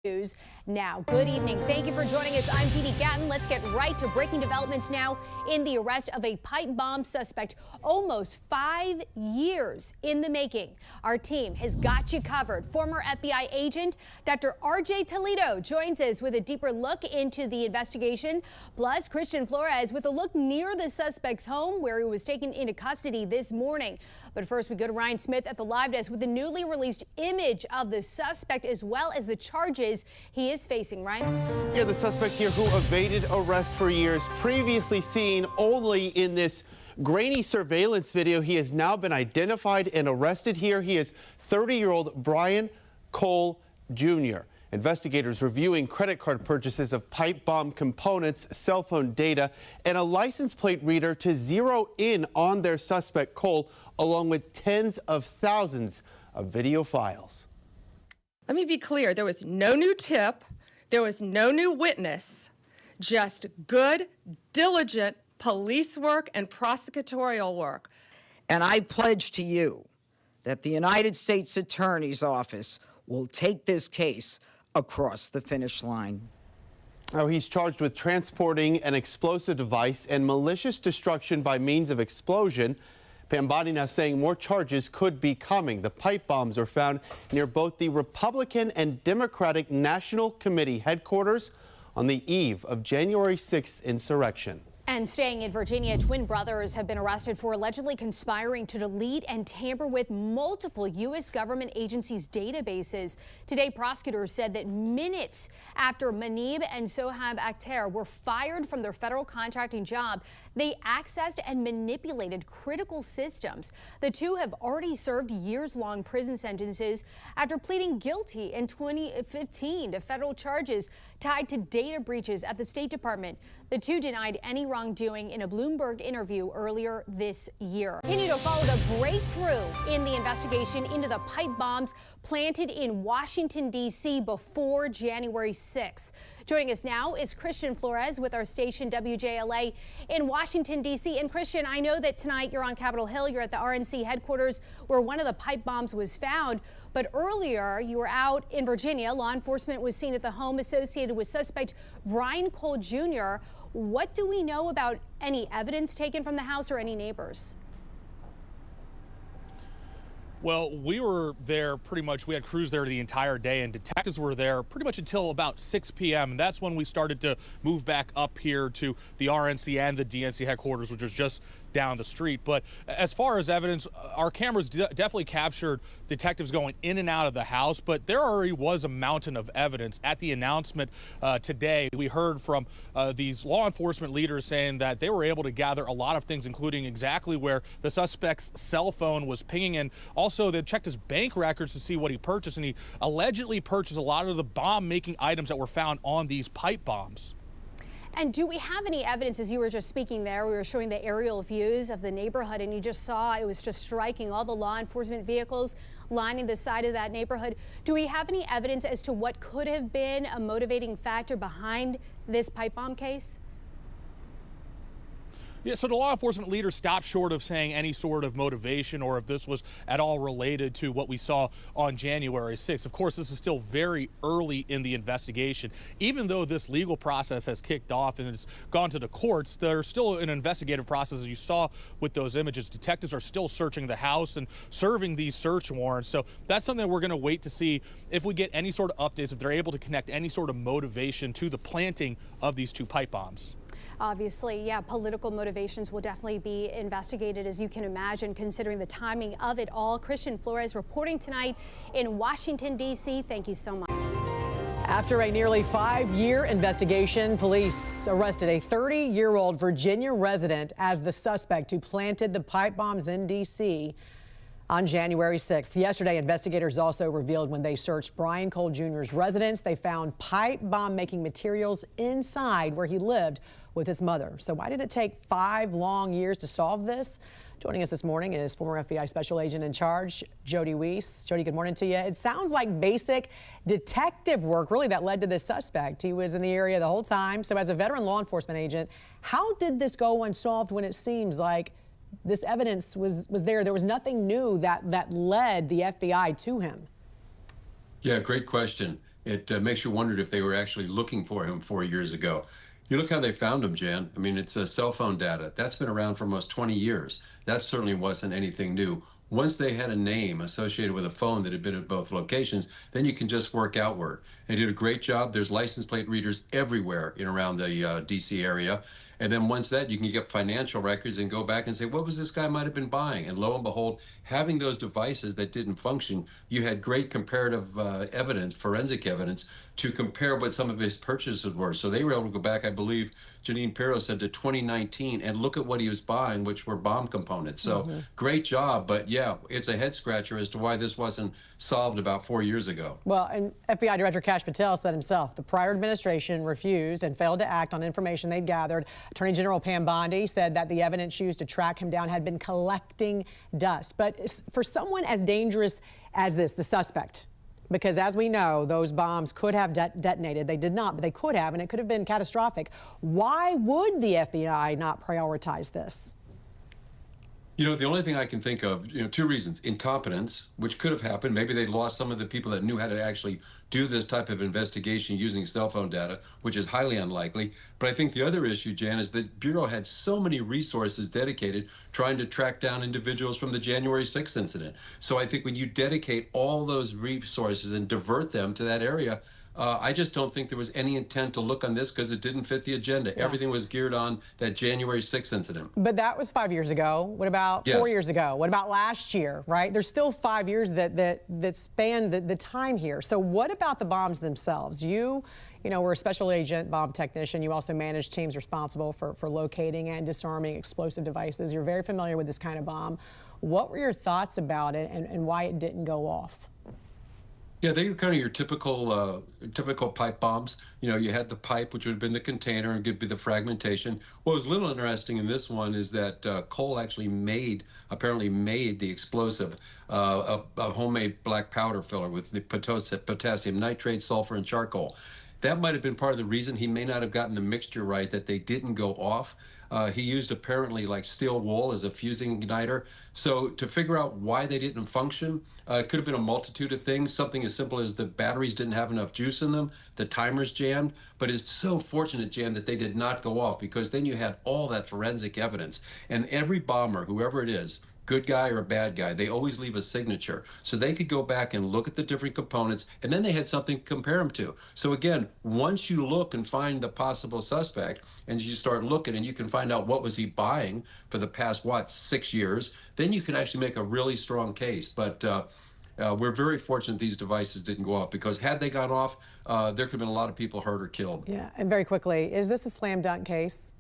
News now. Good evening. Thank you for joining us. I'm Petey Gatton. Let's get right to breaking developments now in the arrest of a pipe bomb suspect almost 5 years in the making. Our team has got you covered. Former FBI agent Dr. RJ Toledo joins us with a deeper look into the investigation. Plus, Christian Flores with a look near the suspect's home where he was taken into custody this morning. But first, we go to Ryan Smith at the live desk with the newly released image of the suspect as well as the charges he is facing. Ryan? Yeah, the suspect here who evaded arrest for years, previously seen only in this grainy surveillance video. He has now been identified and arrested here. He is 30-year-old Brian Cole Jr. Investigators reviewing credit card purchases of pipe bomb components, cell phone data, and a license plate reader to zero in on their suspect Cole, along with tens of thousands of video files. Let me be clear, there was no new tip, there was no new witness, just good, diligent police work and prosecutorial work. And I pledge to you that the United States Attorney's Office will take this case across the finish line. Oh, he's charged with transporting an explosive device and malicious destruction by means of explosion. Pam Bondi now saying more charges could be coming. The pipe bombs are found near both the Republican and Democratic National Committee headquarters on the eve of January 6th insurrection. And staying in Virginia, twin brothers have been arrested for allegedly conspiring to delete and tamper with multiple U.S. government agencies' databases. Today, prosecutors said that minutes after Manib and Sohab Akhtar were fired from their federal contracting job, they accessed and manipulated critical systems. The two have already served years-long prison sentences after pleading guilty in 2015 to federal charges tied to data breaches at the State Department. The two denied any wrongdoing in a Bloomberg interview earlier this year. Continue to follow the breakthrough in the investigation into the pipe bombs planted in Washington, D.C. before January 6th. Joining us now is Christian Flores with our station WJLA in Washington, D.C. And Christian, I know that tonight you're on Capitol Hill. You're at the RNC headquarters where one of the pipe bombs was found. But earlier you were out in Virginia. Law enforcement was seen at the home associated with suspect Brian Cole Jr. What do we know about any evidence taken from the house or any neighbors? Well, we were there pretty much, we had crews there the entire day, and detectives were there pretty much until about 6 p.m. And that's when we started to move back up here to the RNC and the DNC headquarters, which was just down the street. But as far as evidence, our cameras definitely captured detectives going in and out of the house, but there already was a mountain of evidence. At the announcement today, we heard from these law enforcement leaders saying that they were able to gather a lot of things, including exactly where the suspect's cell phone was pinging, and also they checked his bank records to see what he purchased, and he allegedly purchased a lot of the bomb-making items that were found on these pipe bombs. And do we have any evidence, as you were just speaking there, we were showing the aerial views of the neighborhood, and you just saw it was just striking, all the law enforcement vehicles lining the side of that neighborhood. Do we have any evidence as to what could have been a motivating factor behind this pipe bomb case? Yeah, so the law enforcement leaders stopped short of saying any sort of motivation or if this was at all related to what we saw on January 6th. Of course, this is still very early in the investigation. Even though this legal process has kicked off and it's gone to the courts, there's still an investigative process, as you saw with those images. Detectives are still searching the house and serving these search warrants. So that's something that we're going to wait to see if we get any sort of updates, if they're able to connect any sort of motivation to the planting of these two pipe bombs. Obviously, yeah, political motivations will definitely be investigated, as you can imagine, considering the timing of it all. Christian Flores reporting tonight in Washington, D.C. Thank you so much. After a nearly 5-year investigation, police arrested a 30-year-old Virginia resident as the suspect who planted the pipe bombs in D.C. on January 6th. Yesterday, investigators also revealed when they searched Brian Cole Jr.'s residence, they found pipe bomb making materials inside where he lived with his mother. So why did it take 5 long years to solve this? Joining us this morning is former FBI Special Agent in Charge, Jody Weiss. Jody, good morning to you. It sounds like basic detective work really that led to this suspect. He was in the area the whole time. So as a veteran law enforcement agent, how did this go unsolved when it seems like this evidence was there? There was nothing new that led the FBI to him. Yeah, great question. It makes you wonder if they were actually looking for him 4 years ago. You look how they found him, Jan. I mean, it's cell phone data. That's been around for almost 20 years. That certainly wasn't anything new. Once they had a name associated with a phone that had been at both locations, then you can just work outward. They did a great job. There's license plate readers everywhere in around the D.C. area. And then once that, you can get financial records and go back and say, what was this guy might have been buying? And lo and behold, having those devices that didn't function, you had great comparative evidence, forensic evidence, to compare what some of his purchases were. So they were able to go back, I believe, Janine Pirro said, to 2019 and look at what he was buying, which were bomb components. So great job. But yeah, it's a head scratcher as to why this wasn't solved about 4 years ago. Well, and FBI Director Kash Patel said himself the prior administration refused and failed to act on information they'd gathered. Attorney General Pam Bondi said that the evidence used to track him down had been collecting dust. But for someone as dangerous as this, the suspect, because as we know, those bombs could have detonated. They did not, but they could have, and it could have been catastrophic. Why would the FBI not prioritize this? You know, the only thing I can think of, two reasons. Incompetence, which could have happened. Maybe they lost some of the people that knew how to actually do this type of investigation using cell phone data, which is highly unlikely. But I think the other issue, Jan, is that Bureau had so many resources dedicated trying to track down individuals from the January 6th incident. So I think when you dedicate all those resources and divert them to that area, I just don't think there was any intent to look on this because it didn't fit the agenda. Yeah. Everything was geared on that January 6th incident. But that was 5 years ago. What about 4 years ago? What about last year, right? There's still 5 years that span the time here. So what about the bombs themselves? You were a special agent bomb technician. You also managed teams responsible for locating and disarming explosive devices. You're very familiar with this kind of bomb. What were your thoughts about it and why it didn't go off? Yeah, they were kind of your typical pipe bombs. You had the pipe, which would have been the container, and could be the fragmentation. What was a little interesting in this one is that Cole actually apparently made the explosive, a homemade black powder filler with the potassium nitrate, sulfur, and charcoal. That might have been part of the reason he may not have gotten the mixture right, that they didn't go off. He used apparently like steel wool as a fusing igniter. So to figure out why they didn't function, it could have been a multitude of things. Something as simple as the batteries didn't have enough juice in them, the timers jammed. But it's so fortunate, Jan, that they did not go off, because then you had all that forensic evidence. And every bomber, whoever it is, good guy or a bad guy, they always leave a signature. So they could go back and look at the different components, and then they had something to compare them to. So again, once you look and find the possible suspect, and you start looking and you can find out what was he buying for the past, 6 years, then you can actually make a really strong case. But we're very fortunate these devices didn't go off, because had they gone off, there could have been a lot of people hurt or killed. Yeah, and very quickly, is this a slam dunk case?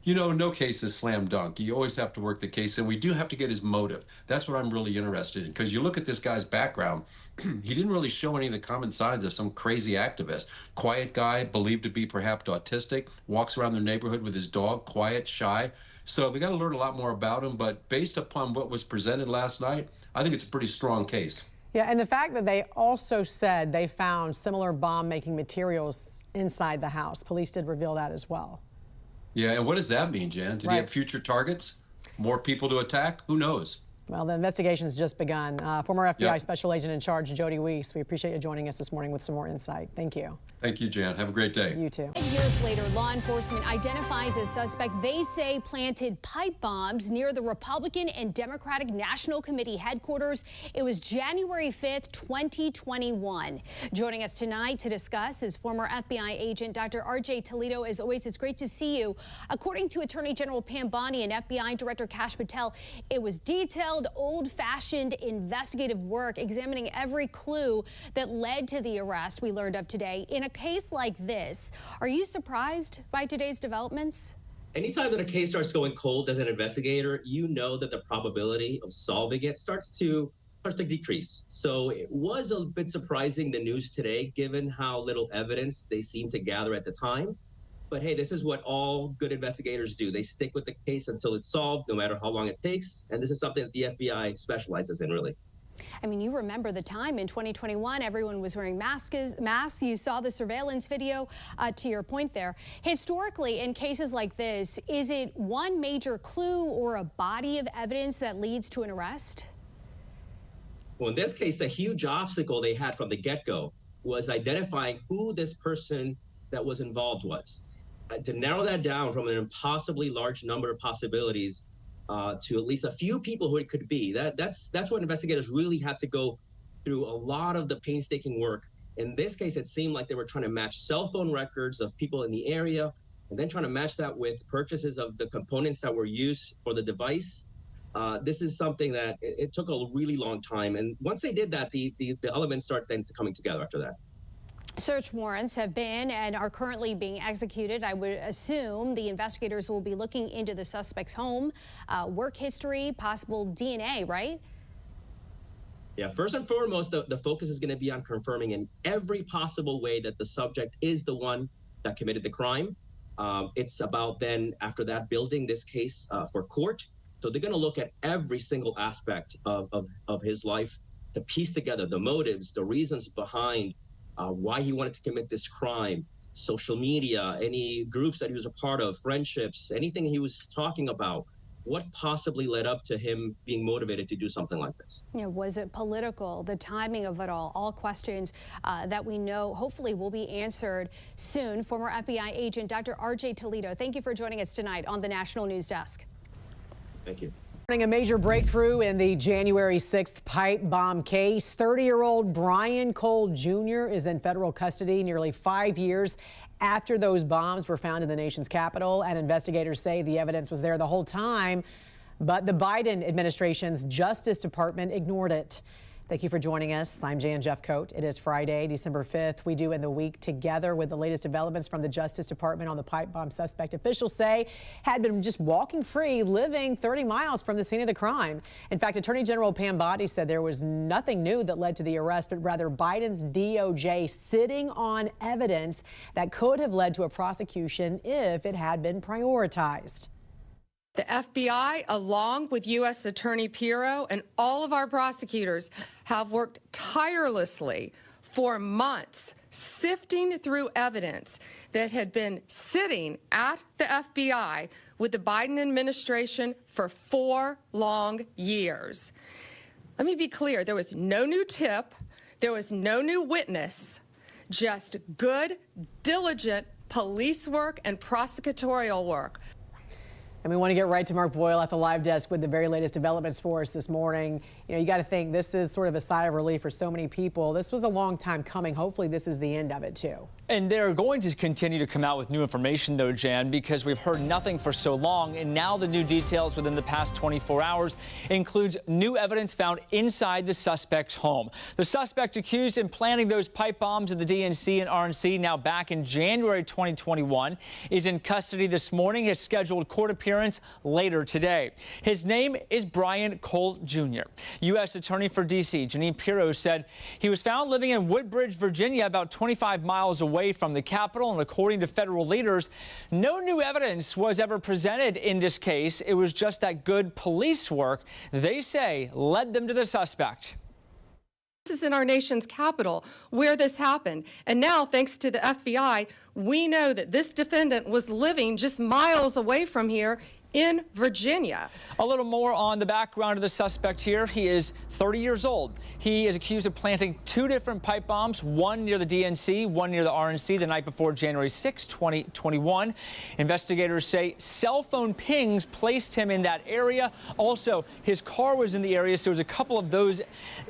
No case is slam dunk. You always have to work the case, and we do have to get his motive. That's what I'm really interested in, because you look at this guy's background, he didn't really show any of the common signs of some crazy activist. Quiet guy, believed to be perhaps autistic, walks around their neighborhood with his dog, quiet, shy. So they got to learn a lot more about him, but based upon what was presented last night, I think it's a pretty strong case. Yeah, and the fact that they also said they found similar bomb-making materials inside the house. Police did reveal that as well. Yeah, and what does that mean, Jan? Did he have future targets? More people to attack? Who knows? Well, the investigation's just begun. Former FBI Special Agent in Charge, Jody Weiss, we appreciate you joining us this morning with some more insight. Thank you. Thank you, Jan. Have a great day. You too. Years later, law enforcement identifies a suspect they say planted pipe bombs near the Republican and Democratic National Committee headquarters. It was January 5th, 2021. Joining us tonight to discuss is former FBI agent Dr. R.J. Toledo. As always, it's great to see you. According to Attorney General Pam Bondi and FBI Director Kash Patel, it was detailed, old-fashioned investigative work examining every clue that led to the arrest we learned of today. In a case like this, are you surprised by today's developments? Anytime that a case starts going cold as an investigator, you know that the probability of solving it starts to decrease. So it was a bit surprising, the news today, given how little evidence they seemed to gather at the time. But hey, this is what all good investigators do. They stick with the case until it's solved, no matter how long it takes. And this is something that the FBI specializes in, really. I mean, you remember the time in 2021, everyone was wearing masks. You saw the surveillance video, to your point there. Historically, in cases like this, is it one major clue or a body of evidence that leads to an arrest? Well, in this case, the huge obstacle they had from the get-go was identifying who this person that was involved was. To narrow that down from an impossibly large number of possibilities to at least a few people who it could be, that's what investigators really had to go through a lot of the painstaking work. In this case, it seemed like they were trying to match cell phone records of people in the area and then trying to match that with purchases of the components that were used for the device. This is something that it took a really long time. And once they did that, the elements start then coming together after that. Search warrants have been and are currently being executed. I would assume the investigators will be looking into the suspect's home, work history, possible DNA, right? Yeah, first and foremost, the focus is going to be on confirming in every possible way that the subject is the one that committed the crime. It's about then, after that, building this case for court. So they're going to look at every single aspect of his life to piece together the motives, the reasons behind why he wanted to commit this crime, social media, any groups that he was a part of, friendships, anything he was talking about. What possibly led up to him being motivated to do something like this? Yeah, was it political? The timing of it all questions that we know hopefully will be answered soon. Former FBI agent Dr. R.J. Toledo, thank you for joining us tonight on the National News Desk. Thank you. A major breakthrough in the January 6th pipe bomb case. 30-year-old Brian Cole Jr. is in federal custody nearly 5 years after those bombs were found in the nation's capital, and investigators say the evidence was there the whole time, but the Biden administration's Justice Department ignored it. Thank you for joining us. I'm Jan Jeffcoat. It is Friday, December 5th. We do end the week together with the latest developments from the Justice Department on the pipe bomb suspect officials say had been just walking free, living 30 miles from the scene of the crime. In fact, Attorney General Pam Bondi said there was nothing new that led to the arrest, but rather Biden's DOJ sitting on evidence that could have led to a prosecution if it had been prioritized. The FBI, along with U.S. Attorney Pirro and all of our prosecutors, have worked tirelessly for months, sifting through evidence that had been sitting at the FBI with the Biden administration for 4 long years. Let me be clear, there was no new tip, there was no new witness, just good, diligent police work and prosecutorial work. And we want to get right to Mark Boyle at the live desk with the very latest developments for us this morning. You know, you got to think this is sort of a sigh of relief for so many people. This was a long time coming. Hopefully this is the end of it, too. And they're going to continue to come out with new information, though, Jan, because we've heard nothing for so long. And now the new details within the past 24 hours includes new evidence found inside the suspect's home. The suspect accused in planting those pipe bombs at the DNC and RNC, now back in January 2021, is in custody this morning. His scheduled court appearance later today. His name is Brian Cole Jr. U.S. Attorney for D.C. Janine Pirro said he was found living in Woodbridge, Virginia, about 25 miles away from the Capitol. And according to federal leaders, no new evidence was ever presented in this case. It was just that good police work, they say, led them to the suspect. This is in our nation's capital where this happened. And now, thanks to the FBI, we know that this defendant was living just miles away from here in Virginia. A little more on the background of the suspect here. He is 30 years old. He is accused of planting 2 different pipe bombs, one near the DNC, one near the RNC, the night before January 6, 2021. Investigators say cell phone pings placed him in that area. Also, his car was in the area, so there was a couple of those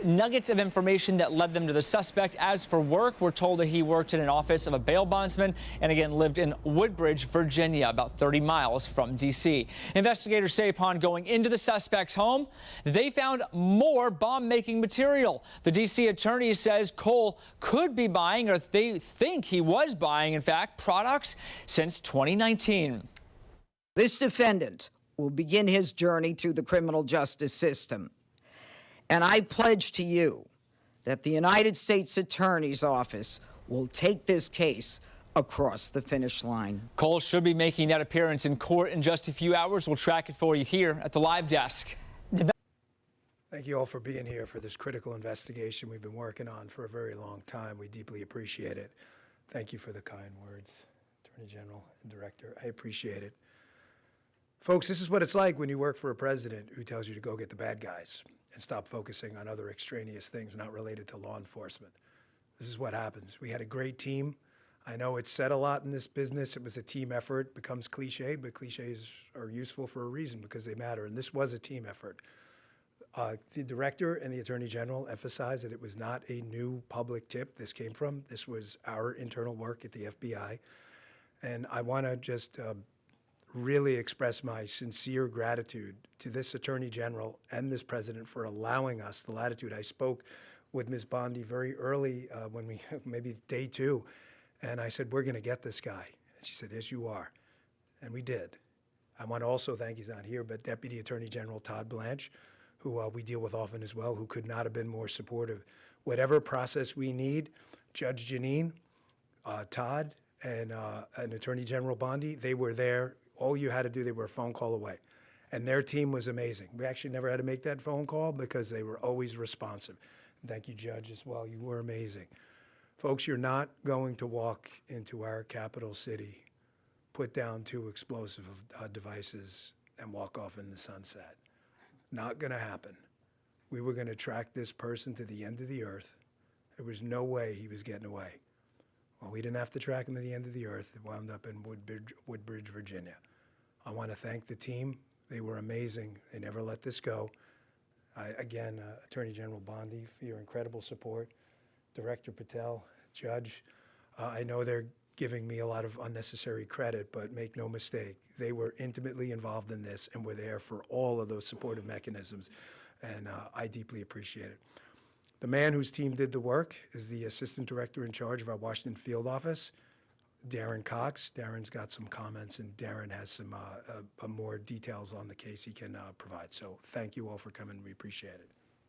nuggets of information that led them to the suspect. As for work, we're told that he worked in an office of a bail bondsman and again lived in Woodbridge, Virginia, about 30 miles from D.C. Investigators say upon going into the suspect's home, they found more bomb-making material. The D.C. attorney says Cole could be buying, or they think he was buying, in fact, products since 2019. This defendant will begin his journey through the criminal justice system. And I pledge to you that the United States Attorney's Office will take this case across the finish line. Cole should be making that appearance in court in just a few hours. We'll track it for you here at the live desk. Thank you all for being here for this critical investigation we've been working on for a very long time. We deeply appreciate it. Thank you for the kind words, Attorney General and Director. I appreciate it. Folks, this is what it's like when you work for a president who tells you to go get the bad guys and stop focusing on other extraneous things not related to law enforcement. This is what happens. We had a great team. I know it's said a lot in this business. It was a team effort. It becomes cliche, but cliches are useful for a reason because they matter. And this was a team effort. The director and the attorney general emphasized that it was not a new public tip this came from. This was our internal work at the FBI. And I want to just really express my sincere gratitude to this attorney general and this president for allowing us the latitude. I spoke with Ms. Bondi very early when we, maybe day 2, and I said, we're going to get this guy. And she said, yes, you are. And we did. I want to also thank, he's not here, but Deputy Attorney General Todd Blanche, who we deal with often as well, who could not have been more supportive. Whatever process we need, Judge Janine, Todd, and Attorney General Bondi, they were there. All you had to do, they were a phone call away. And their team was amazing. We actually never had to make that phone call because they were always responsive. Thank you, Judge, as well. You were amazing. Folks, you're not going to walk into our capital city, put down 2 explosive devices, and walk off in the sunset. Not going to happen. We were going to track this person to the end of the earth. There was no way he was getting away. Well, we didn't have to track him to the end of the earth. It wound up in Woodbridge, Virginia. I want to thank the team. They were amazing. They never let this go. Again, Attorney General Bondi, for your incredible support. Director Patel, Judge, I know they're giving me a lot of unnecessary credit, but make no mistake, they were intimately involved in this and were there for all of those supportive mechanisms, and I deeply appreciate it. The man whose team did the work is the Assistant Director in charge of our Washington field office, Darren Cox. Darren's got some comments, and Darren has some more details on the case he can provide. So thank you all for coming. We appreciate it.